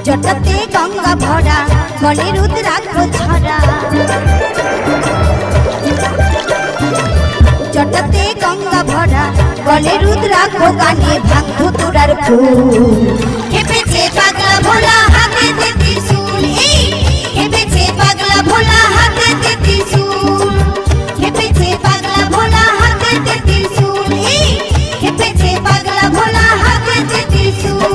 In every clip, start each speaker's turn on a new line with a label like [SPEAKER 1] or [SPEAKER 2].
[SPEAKER 1] जटाते गंगा भरा गले रुद्राक्ष छड़ा जटाते गंगा भरा गले रुद्राक्ष गाने भांगो तोरार फूल खेपेছে পাগলা ভোলা হাতে ত্রিশূল খেপেছে পাগলা ভোলা হাতে ত্রিশূল খেপেছে পাগলা ভোলা হাতে ত্রিশূল খেপেছে পাগলা ভোলা হাতে ত্রিশূল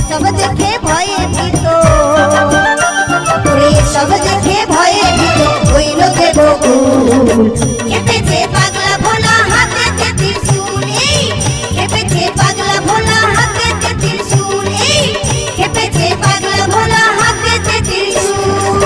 [SPEAKER 1] सब देखे भये भीतो सब देखे भये भीतो হইল দেব খেপেছে পাগলা ভোলা হাতে ত্রিশূল খেপেছে পাগলা ভোলা হাতে ত্রিশূল খেপেছে পাগলা ভোলা হাতে ত্রিশূল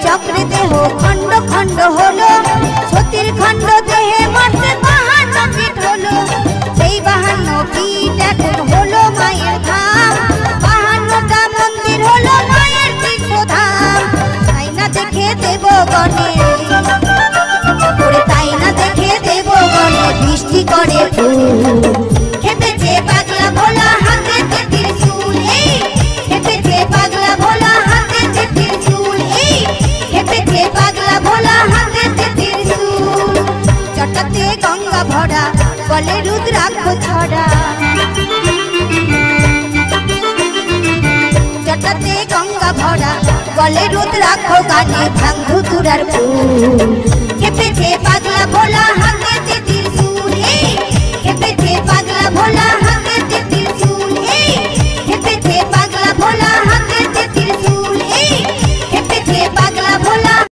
[SPEAKER 1] चक्रे देह खंड खंड हलो सतीर खंड देहे मारते 52 पीठ हलो सेई 52 पीठ এখন হলো মায়ের ধাম 52টা মন্দির হলো মায়ের তীর্থধাম তাই না দেখে দেবগণে ওরে তাই না দেখে দেবগণে বৃষ্টি করে ফুল খেপেছে পাগলা ভোলা হাতে ত্রিশূল খেপেছে পাগলা ভোলা হাতে ত্রিশূল খেপেছে পাগলা ভোলা হাতে ত্রিশূল জটাতে গঙ্গা ভরা গলে রুদ্রাক্ষ ছড়া জটাতে গঙ্গা ভরা গলে রুদ্রাক্ষ গানে ভাঙ্গু তুরার ফুল